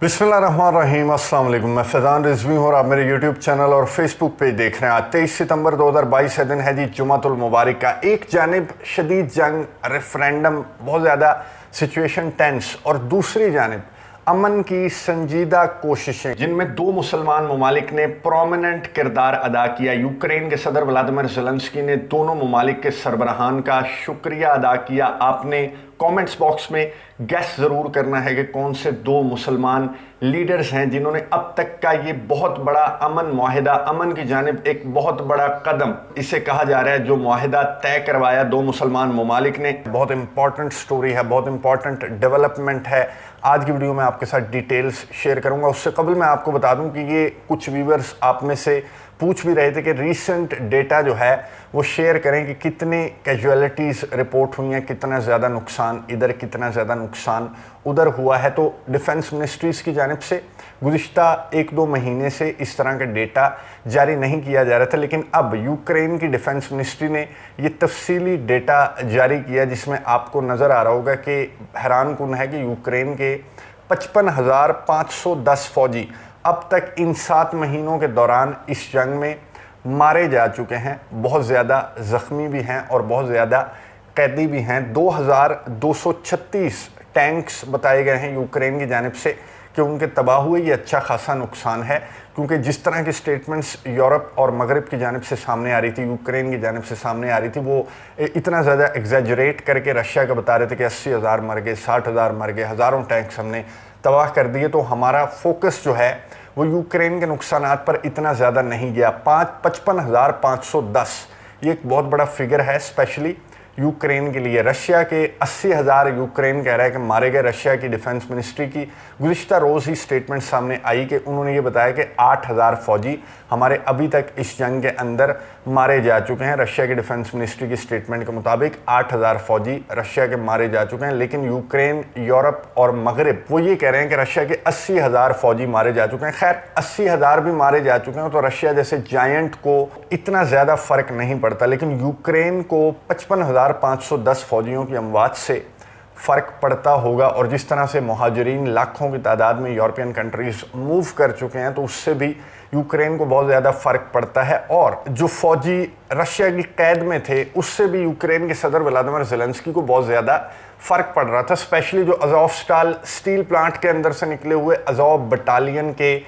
बिस्मिल्लाहिर्रहमानिर्रहीम, अस्सलाम वालेकुम। मैं फैज़ान रिजवी हूँ और आप मेरे यूट्यूब चैनल और फेसबुक पेज देख रहे हैं। आज 23 सितंबर 2022 है, दिन है जी जुमातुल मुबारक का। एक जानिब शदीद जंग, रेफरेंडम, बहुत ज़्यादा सिचुएशन टेंस, और दूसरी जानिब अमन की संजीदा कोशिशें जिनमें दो मुसलमान ममालिक ने प्रोमिनेंट किरदार अदा किया। यूक्रेन के सदर व्लादिमीर ज़ेलेंस्की ने दोनों ममालिक के सरबराहान का शुक्रिया अदा किया। आपने कमेंट्स बॉक्स में गैस ज़रूर करना है कि कौन से दो मुसलमान लीडर्स हैं जिन्होंने अब तक का ये बहुत बड़ा अमन मुआहिदा, अमन की जानिब एक बहुत बड़ा कदम इसे कहा जा रहा है, जो मुआहिदा तय करवाया दो मुसलमान ममालिक ने। बहुत इंपॉर्टेंट स्टोरी है, बहुत इंपॉर्टेंट डेवलपमेंट है। आज की वीडियो में आपके साथ डिटेल्स शेयर करूंगा। उससे कबल मैं आपको बता दूं कि ये कुछ व्यूअर्स आप में से पूछ भी रहे थे कि रीसेंट डेटा जो है वो शेयर करें कि कितने कैजुअलिटीज़ रिपोर्ट हुई हैं, कितना ज़्यादा नुकसान इधर, कितना ज़्यादा नुकसान उधर हुआ है। तो डिफेंस मिनिस्ट्रीज़ की जानिब से गुज़िश्ता 1-2 महीने से इस तरह का डेटा जारी नहीं किया जा रहा था, लेकिन अब यूक्रेन की डिफेंस मिनिस्ट्री ने ये तफसीली डेटा जारी किया, जिसमें आपको नज़र आ रहा होगा कि हैरान कुन है कि यूक्रेन के 55,510 फ़ौजी अब तक इन 7 महीनों के दौरान इस जंग में मारे जा चुके हैं। बहुत ज़्यादा ज़ख्मी भी हैं और बहुत ज़्यादा कैदी भी हैं। 2,236 टैंक्स बताए गए हैं यूक्रेन की जानिब से कि उनके तबाह हुए। ये अच्छा खासा नुकसान है, क्योंकि जिस तरह की स्टेटमेंट्स यूरोप और मगरब की जानिब से सामने आ रही थी, यूक्रेन की जानिब से सामने आ रही थी, वो इतना ज़्यादा एग्जैजरेट करके रशिया का बता रहे थे कि 80,000 मर गए, 60,000 मर गए, हज़ारों टैंक्स हमने तबाह कर दिए। तो हमारा फोकस जो है वो यूक्रेन के नुकसानात पर इतना ज़्यादा नहीं गया। 55,510 ये एक बहुत बड़ा फिगर है, स्पेशली यूक्रेन के लिए। रशिया के 80,000 यूक्रेन कह रहा है कि मारे गए। रशिया की डिफेंस मिनिस्ट्री की गुज़िश्ता रोज़ ही स्टेटमेंट सामने आई कि उन्होंने ये बताया कि 8,000 फ़ौजी हमारे अभी तक इस जंग के अंदर मारे जा चुके हैं। रशिया की डिफेंस मिनिस्ट्री की स्टेटमेंट के मुताबिक 8,000 फ़ौजी रशिया के मारे जा चुके हैं, लेकिन यूक्रेन, यूरोप और मगरब वो ये कह रहे हैं कि रशिया के 80,000 फ़ौजी मारे जा चुके हैं। खैर, 80,000 भी मारे जा चुके हैं तो रशिया जैसे जायंट को इतना ज़्यादा फ़र्क नहीं पड़ता, लेकिन यूक्रेन को 55,510 फ़ौजियों की अमवात से फ़र्क पड़ता होगा। और जिस तरह से मुहाजिरीन लाखों की तादाद में यूरोपियन कंट्रीज़ मूव कर चुके हैं, तो उससे भी यूक्रेन को बहुत ज़्यादा फ़र्क पड़ता है। और जो फ़ौजी रशिया की कैद में थे, उससे भी यूक्रेन के सदर व्लादिमीर ज़ेलेंस्की को बहुत ज़्यादा फ़र्क पड़ रहा था। स्पेशली जो अज़ोवस्टाल स्टील प्लांट के अंदर से निकले हुए अज़ोव बटालियन के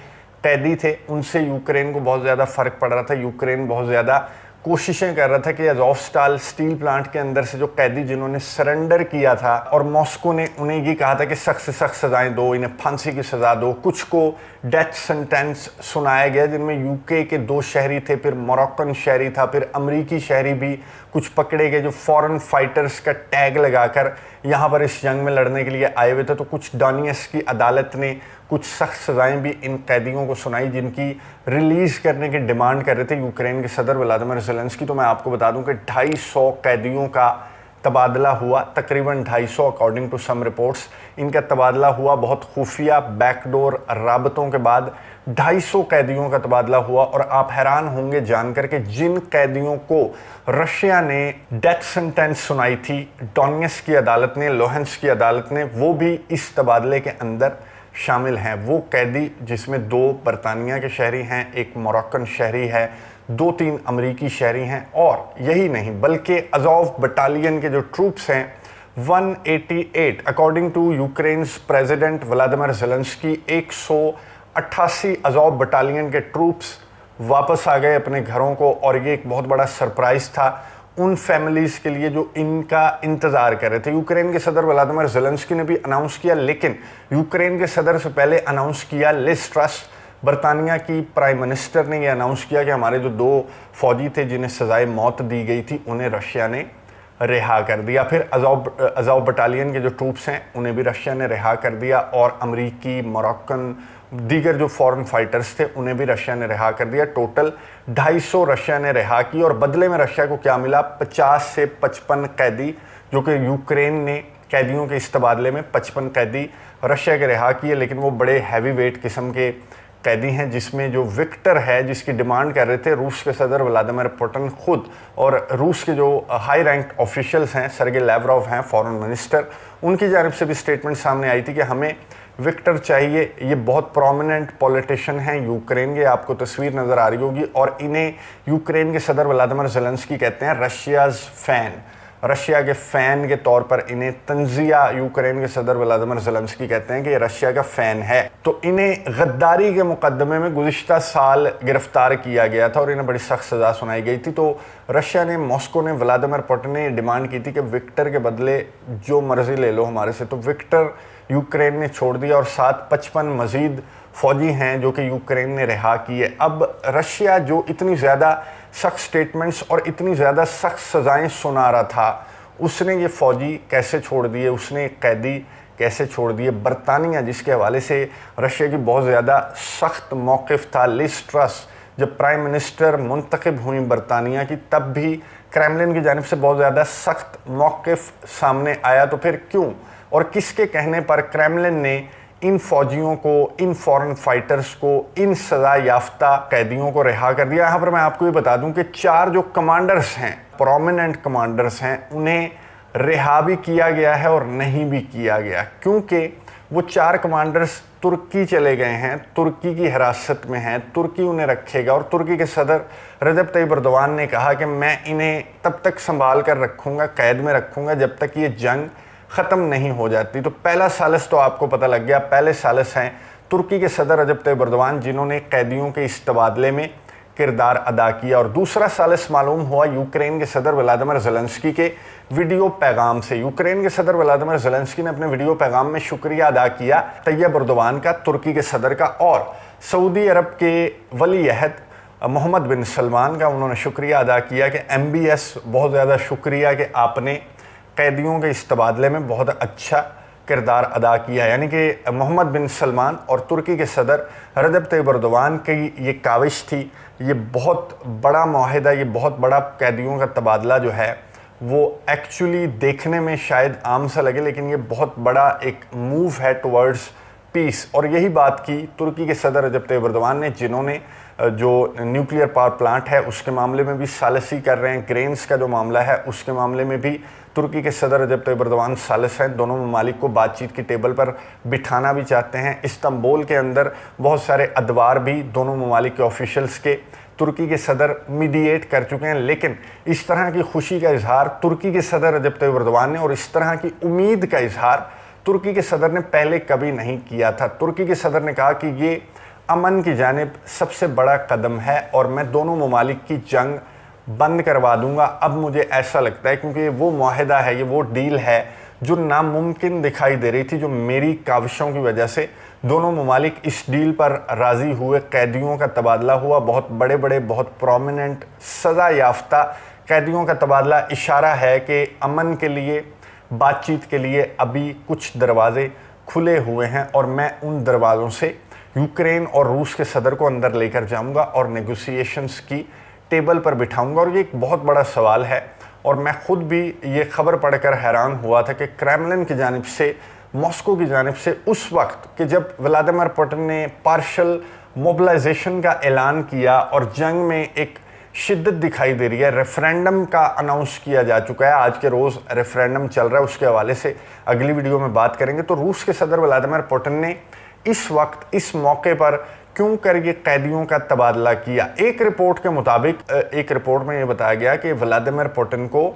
कैदी थे, उनसे यूक्रेन को बहुत ज़्यादा फ़र्क पड़ रहा था। यूक्रेन बहुत ज़्यादा कोशिशें कर रहा था कि अज़ोवस्टाल स्टील प्लांट के अंदर से जो कैदी जिन्होंने सरेंडर किया था, और मॉस्को ने उन्हें ये कहा था कि सख्त से सख्त सज़ाएं दो, इन्हें फांसी की सज़ा दो। कुछ को डेथ सेंटेंस सुनाया गया, जिनमें यूके के 2 शहरी थे, फिर मोरक्कन शहरी था, फिर अमरीकी शहरी भी कुछ पकड़े गए जो फॉरेन फाइटर्स का टैग लगाकर यहाँ पर इस जंग में लड़ने के लिए आए हुए थे। तो कुछ डोनियस की अदालत ने कुछ सख्त सज़ाएं भी इन कैदियों को सुनाई, जिनकी रिलीज़ करने की डिमांड कर रहे थे यूक्रेन के सदर व्लादिमीर ज़ेलेंस्की। तो मैं आपको बता दूं कि 250 कैदियों का तबादला हुआ, तकरीबन 250 अकॉर्डिंग टू सम रिपोर्ट्स इनका तबादला हुआ। बहुत खुफिया बैकडोर राबतों के बाद 250 कैदियों का तबादला हुआ। और आप हैरान होंगे जानकर के जिन कैदियों को रशिया ने डेथ सेंटेंस सुनाई थी, डोनियस की अदालत ने, लोहेंस्क की अदालत ने, वो भी इस तबादले के अंदर शामिल हैं। वो कैदी जिसमें 2 बरतानिया के शहरी हैं, एक मोरक्कन शहरी है, 2-3 अमरीकी शहरी हैं। और यही नहीं बल्कि अज़ोव बटालियन के जो ट्रूप्स हैं 188 according to Ukraine's president Vladimir Zelensky, 188 Azov battalion के ट्रूप्स वापस आ गए अपने घरों को। और ये एक बहुत बड़ा सरप्राइज़ था उन फैमिलीज़ के लिए जो इनका इंतज़ार कर रहे थे। यूक्रेन के सदर व्लादिमीर ज़ेलेंस्की ने भी अनाउंस किया, लेकिन यूक्रेन के सदर से पहले अनाउंस किया लिज ट्रस, बरतानिया की प्राइम मिनिस्टर ने यह अनाउंस किया कि हमारे जो 2 फ़ौजी थे जिन्हें सज़ाए मौत दी गई थी, उन्हें रशिया ने रिहा कर दिया। फिर अज़ोव बटालियन के जो ट्रूप्स हैं उन्हें भी रशिया ने रिहा कर दिया। और अमरीकी, मोरक्कन, दीगर जो फॉरेन फाइटर्स थे उन्हें भी रशिया ने रिहा कर दिया। टोटल 250 रशिया ने रिहा की। और बदले में रशिया को क्या मिला? 50 से 55 कैदी, जो कि यूक्रेन ने कैदियों के इस तबादले में 55 कैदी रशिया के रिहा किए। लेकिन वो बड़े हैवी वेट किस्म के कैदी हैं, जिसमें जो विक्टर है, जिसकी डिमांड कर रहे थे रूस के सदर व्लादिमीर पुतिन खुद, और रूस के जो हाई रैंक ऑफिशियल्स हैं, सरगे लैवरोव हैं फॉरेन मिनिस्टर, उनकी जानिब से भी स्टेटमेंट सामने आई थी कि हमें विक्टर चाहिए। ये बहुत प्रोमिनेंट पॉलिटिशियन हैं यूक्रेन के, आपको तस्वीर नज़र आ रही होगी, और इन्हें यूक्रेन के सदर व्लादिमीर ज़ेलेंस्की कहते हैं रशियाज़ फ़ैन, रशिया के फ़ैन के तौर पर इन्हें तंज़िया यूक्रेन के सदर व्लादिमीर ज़ेलेंस्की कहते हैं कि ये रशिया का फ़ैन है। तो इन्हें गद्दारी के मुकदमे में गुज़िश्ता साल गिरफ्तार किया गया था और इन्हें बड़ी सख्त सज़ा सुनाई गई थी। तो रशिया ने, मॉस्को ने, व्लादिमीर पुतिन ने डिमांड की थी कि विक्टर के बदले जो मर्ज़ी ले लो हमारे से। तो विक्टर यूक्रेन ने छोड़ दिया और साथ 55 मज़ीद फ़ौजी हैं जो कि यूक्रेन ने रिहा किए। अब रशिया जो इतनी ज़्यादा सख्त स्टेटमेंट्स और इतनी ज़्यादा सख्त सज़ाएं सुना रहा था, उसने ये फ़ौजी कैसे छोड़ दिए, उसने कैदी कैसे छोड़ दिए। बरतानिया, जिसके हवाले से रशिया की बहुत ज़्यादा सख्त मौक़िफ़ था, लिज़ ट्रस जब प्राइम मिनिस्टर मुंतखब हुई बरतानिया की, तब भी क्रेमलिन की जानिब से बहुत ज़्यादा सख्त मौक़िफ़ सामने आया। तो फिर क्यों और किसके कहने पर क्रेमलिन ने इन फौजियों को, इन फॉरेन फाइटर्स को, इन सज़ा याफ्ता कैदियों को रिहा कर दिया? यहाँ पर मैं आपको ये बता दूं कि 4 जो कमांडर्स हैं, प्रोमिनेंट कमांडर्स हैं, उन्हें रिहा भी किया गया है और नहीं भी किया गया, क्योंकि वो 4 कमांडर्स तुर्की चले गए हैं, तुर्की की हिरासत में हैं, तुर्की उन्हें रखेगा। और तुर्की के सदर रजब तय्यिप एर्दोगान ने कहा कि मैं इन्हें तब तक संभाल कर रखूँगा, कैद में रखूँगा जब तक ये जंग ख़त्म नहीं हो जाती। तो पहला सालिस तो आपको पता लग गया, पहले सालिस हैं तुर्की के सदर रजब तय्यिप एर्दोगान, जिन्होंने कैदियों के इस तबादले में किरदार अदा किया। और दूसरा सालिस मालूम हुआ यूक्रेन के सदर व्लादिमीर ज़ेलेंस्की के वीडियो पैगाम से। यूक्रेन के सदर व्लादिमीर ज़ेलेंस्की ने अपने वीडियो पैगाम में शुक्रिया अदा किया तय्यिप एर्दोगान का, तुर्की के सदर का, और सऊदी अरब के वली अहद मोहम्मद बिन सलमान का उन्होंने शुक्रिया अदा किया कि MBS बहुत ज़्यादा शुक्रिया कि आपने कैदियों के इस तबादले में बहुत अच्छा किरदार अदा किया। यानी कि मोहम्मद बिन सलमान और तुर्की के सदर रजब तय्यिप एर्दोगान की ये काविश थी, ये बहुत बड़ा मुआहिदा, ये बहुत बड़ा कैदियों का तबादला जो है वो एक्चुअली देखने में शायद आम सा लगे, लेकिन ये बहुत बड़ा एक मूव है टुवर्ड्स पीस। और यही बात की तुर्की के सदर रजब तय्यिप एर्दोगान ने, जिन्होंने जो न्यूक्लियर पावर प्लांट है उसके मामले में भी सालिसी कर रहे हैं, ग्रेन्स का जो मामला है उसके मामले में भी तुर्की के सदर रजब तय्यिप एर्दोगान सालिस हैं। दोनों ममालिक को बातचीत की टेबल पर बिठाना भी चाहते हैं। इस्तांबुल के अंदर बहुत सारे अदवार भी दोनों ममालिक के ऑफिशियल्स के तुर्की के सदर मीडिएट कर चुके हैं, लेकिन इस तरह की खुशी का इजहार तुर्की के सदर रजब तय्यिप एर्दोगान ने और इस तरह की उम्मीद का इजहार तुर्की के सदर ने पहले कभी नहीं किया था। तुर्की के सदर ने कहा कि ये अमन की जानिब सबसे बड़ा कदम है और मैं दोनों ममालिक की जंग बंद करवा दूंगा। अब मुझे ऐसा लगता है, क्योंकि वो मुआहिदा है, ये वो डील है जो नामुमकिन दिखाई दे रही थी, जो मेरी काविशों की वजह से दोनों ममालिक इस डील पर राज़ी हुए, कैदियों का तबादला हुआ, बहुत बड़े बड़े, बहुत प्रोमिनेंट सज़ा याफ्ता कैदियों का तबादला। इशारा है कि अमन के लिए, बातचीत के लिए अभी कुछ दरवाजे खुले हुए हैं और मैं उन दरवाज़ों से यूक्रेन और रूस के सदर को अंदर लेकर जाऊंगा और नेगोशिएशंस की टेबल पर बिठाऊंगा। और ये एक बहुत बड़ा सवाल है और मैं ख़ुद भी ये ख़बर पढ़कर हैरान हुआ था कि क्रेमलिन की जानिब से, मॉस्को की जानिब से उस वक्त कि जब व्लादिमीर पुतिन ने पार्शल मोबिलाइजेशन का ऐलान किया और जंग में एक शिद्दत दिखाई दे रही है, रेफरेंडम का अनाउंस किया जा चुका है, आज के रोज़ रेफरेंडम चल रहा है, उसके हवाले से अगली वीडियो में बात करेंगे। तो रूस के सदर व्लादिमीर पुतिन ने इस वक्त, इस मौके पर क्यों कर ये कैदियों का तबादला किया? एक रिपोर्ट के मुताबिक, एक रिपोर्ट में ये बताया गया कि व्लादिमीर पुतिन को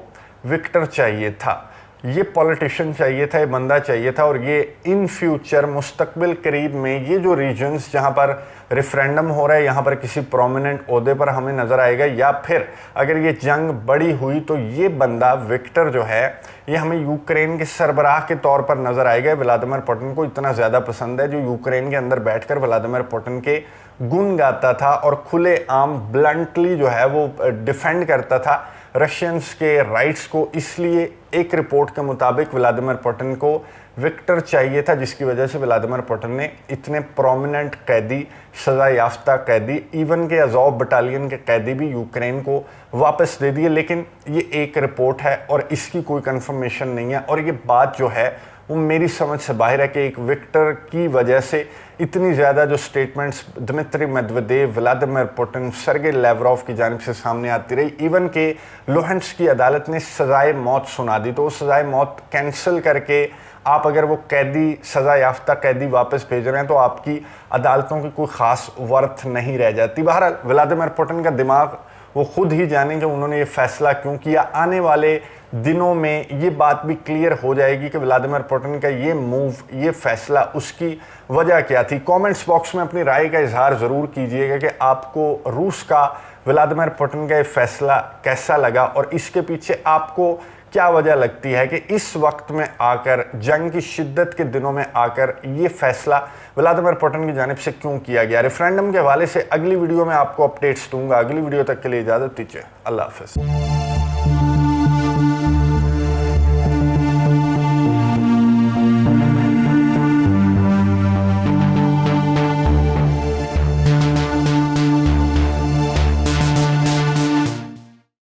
विक्टर चाहिए था, ये पॉलिटिशियन चाहिए था, ये बंदा चाहिए था, और ये इन फ्यूचर, मुस्तकबिल करीब में, ये जो रीजन्स जहाँ पर रेफरेंडम हो रहा है, यहाँ पर किसी प्रोमिनेंट ओहदे पर हमें नज़र आएगा, या फिर अगर ये जंग बड़ी हुई तो ये बंदा विक्टर जो है ये हमें यूक्रेन के सरबराह के तौर पर नज़र आएगा। व्लादिमीर पुतिन को इतना ज़्यादा पसंद है, जो यूक्रेन के अंदर बैठकर व्लादिमीर पुतिन के गुण गाता था और खुले आम ब्लंटली जो है वो डिफेंड करता था रशियंस के राइट्स को। इसलिए एक रिपोर्ट के मुताबिक व्लादिमीर पुतिन को विक्टर चाहिए था, जिसकी वजह से व्लादिमीर पुतिन ने इतने प्रोमिनेंट कैदी, सज़ा याफ्ता कैदी, इवन के अज़ोव बटालियन के कैदी भी यूक्रेन को वापस दे दिए। लेकिन ये एक रिपोर्ट है और इसकी कोई कंफर्मेशन नहीं है, और ये बात जो है वो मेरी समझ से बाहर है कि एक विक्टर की वजह से इतनी ज़्यादा जो statements Dmitry Medvedev, Vladimir Putin, Sergei Lavrov की जानिब से सामने आती रही, इवन के लुहांस्क की अदालत ने सज़ाए मौत सुना दी, तो वो सज़ाए मौत कैंसिल करके آپ اگر وہ قیدی سزا یافتہ قیدی واپس بھیج رہے ہیں تو آپ کی عدالتوں کی کوئی خاص ورتھ نہیں رہ جاتی۔ بہرحال ولادیمیر پوٹن کا دماغ وہ خود ہی جانیں کہ انہوں نے یہ فیصلہ کیوں کیا۔ آنے والے دنوں میں یہ بات بھی کلیئر ہو جائے گی کہ ولادیمیر پوٹن کا یہ موو، یہ فیصلہ، اس کی وجہ کیا تھی۔ کامنٹس باکس میں اپنی رائے کا اظہار ضرور کیجئے گا کہ آپ کو روس کا ولادیمیر پوٹن کا یہ فیصلہ کیسا لگا، اور اس کے پیچھے آپ کو کیا وجہ لگتی ہے کہ اس وقت میں آ کر، جنگ کی شدت کے دنوں میں آ کر یہ فیصلہ ولادیمیر پوٹن کی جانب سے کیوں کیا گیا۔ ریفرینڈم کے حوالے سے اگلی ویڈیو میں آپ کو اپڈیٹس دوں گا۔ اگلی ویڈیو تک کے لیے اجازت دیجیے، اللہ حافظ۔